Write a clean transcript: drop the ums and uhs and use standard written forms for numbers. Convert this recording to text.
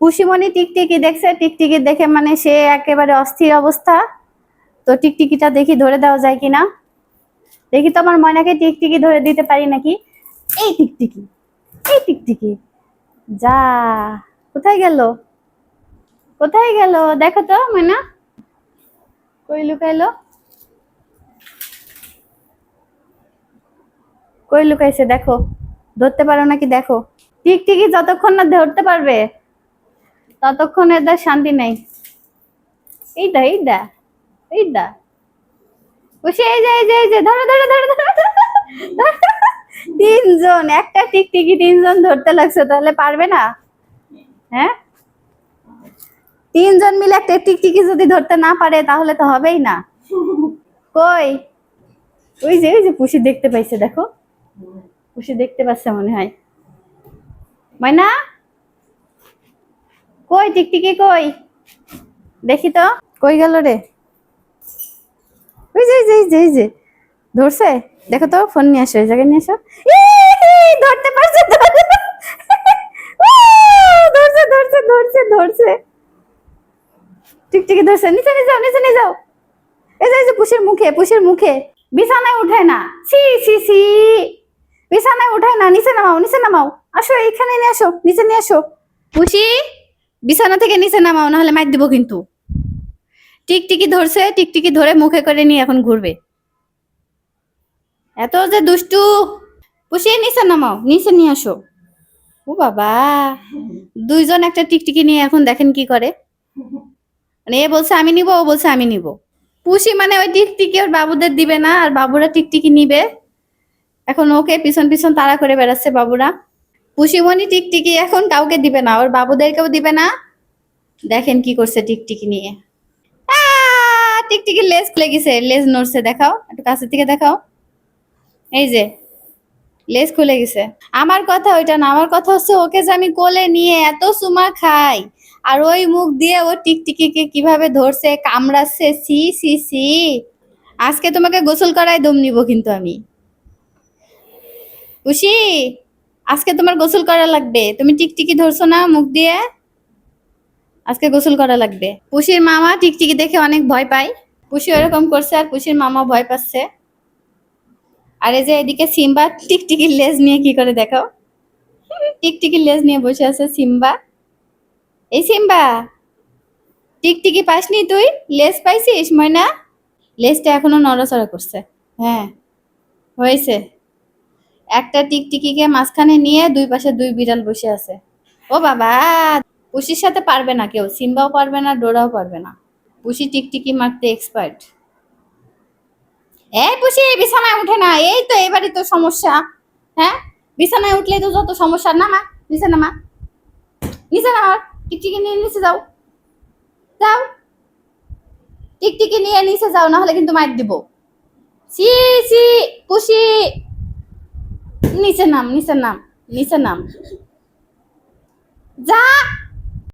পুষিমণি টিকটিকি দেখছে, টিকটিকি দেখে মানে সে একেবারে অস্থির অবস্থা। তো টিকটিকিটা দেখি ধরে দেওয়া যায় কিনা, দেখি তো আমার ময়নাকে টিকটিকি ধরে দিতে পারি নাকি। এই টিকটিকি, এই টিকটিকি, যা, কোথায় গেল, কোথায় গেল দেখো তো ময়না, কই লুকাইলো, কই লুকাইছে দেখো, ধরতে পারো নাকি দেখো। টিকটিকি যতক্ষণ না ধরতে পারবে ততক্ষণ এদের শান্তি নেই। এইটা এইটা এইটা, বসে এই যে এই যে এই যে, ধরো ধরো ধরো ধরো। তিনজন, একটা টিকটিকি তিনজন ধরতে লাগছে, তাহলে পারবে না? হ্যাঁ, তিনজন মিলে একটা টিকটিকি যদি ধরতে না পারে তাহলে তো হবেই না। কই, ওই যে পুষি দেখতে পাইছে, দেখো পুষি দেখতে পাচ্ছে মনে হয়। ময়না কই, টিকটিকি কই, দেখি তো কই গেল রে। ওই যে এই যে এই যে এই যে, ধরছে, দেখো তো, ফোন নিয়ে আসো, এই জায়গায় নিয়ে আসো। ধরতে পারছে, ধরছে ধরছে ধরছে ধরছে, টিকটিকি ধরছে, নিচে নিয়ে যাও, নিচে নিয়ে যাও। এই যে পুষের মুখে, পুষের মুখে, বিছানায় উঠে না, সি সি সি, বিছানায় উঠায় না, নিচে নামাও, নিচে নামাও, আসো এখানে নিয়ে আসো, নিচে নিয়ে আসো। পুষি, বিছানা থেকে নিচে নামাও, নাহলে মাইর দিব কিন্তু। টিকটিকি ধরছে, টিকটিকি ধরে মুখে করে নিয়ে এখন ঘুরবে। এত যে দুষ্টু। পুষিয়ে নিচে নামাও, নিচে নিয়ে আসো। ও বাবা, দুইজন একটা টিকটিকি নিয়ে এখন দেখেন কি করে। মানে এ বলছে আমি নিব, ও বলছে আমি নিব। পুষি মানে ওই টিকটিকি ওর বাবুদের দিবে না, আর বাবুরা টিকটিকি নিবে। এখন ওকে পিছন পিছন তাড়া করে বেড়াচ্ছে বাবুরা। পুষিমণি টিকটিকি এখন কাউকে দিবে না, ওর বাবুদেরকেও দিবে না। দেখেন কি করছে টিকটিকি নিয়ে। টিকটিকির লেজ খুলে গেছে, লেজ নড়ছে, দেখাও একটু কাছে থেকে দেখাও। এই যে লেজ খুলে গেছে। আমার কথা ওইটা না, আমার কথা হচ্ছে ওকে যে আমি কোলে নিয়ে এত সুমা খাই, আর ওই মুখ দিয়ে ও টিকটিকিকে কিভাবে ধরছে, কামড়াচ্ছে, সি সি সি। আজকে তোমাকে গোসল করায় দম নিব কিন্তু আমি। খুশি, আজকে তোমার গোসল করা লাগবে, তুমি টিকটিকি ধরছো না মুখ দিয়ে, আজকে গোসল করা লাগবে। পুষির মামা টিকটিকি দেখে অনেক ভয় পায়, পুষি ওরকম করছে আর পুষির মামা ভয় পাচ্ছে। আর এই যে এদিকে সিম্বা টিকটিকির লেজ নিয়ে কি করে দেখাও, টিকটিকির লেজ নিয়ে বসে আছে সিম্বা। এই সিম্বা, টিকটিকি পাসনি তুই, লেজ পাইছিস ময়না? লেজটা এখনো নড়াচড়া করছে। হ্যাঁ, হয়েছে। একটা টিকটিকিকে মাঝখানে নিয়ে দুই পাশে দুই বিড়াল বসে আছে। ও বাবা, পুষির সাথে পারবে না কেউ, সিম্বাও পারবে না, ডোরাও পারবে না। পুষি টিকটিকি মারতে এক্সপার্ট। এই পুষি, বিছানায় উঠে না, এই তো এবারই তো সমস্যা। হ্যাঁ, বিছানায় উঠলেই তো যত সমস্যা। নামা, নিচে নামা, নিচে নামা, টিকটিকি নিয়ে নিচে যাও, যাও, টিকটিকি নিয়ে নিচে যাও, না হলে কিন্তু মার দিব। সি সি, পুষি, নিচে নাম, নিচে নাম, নিচে নাম, যা।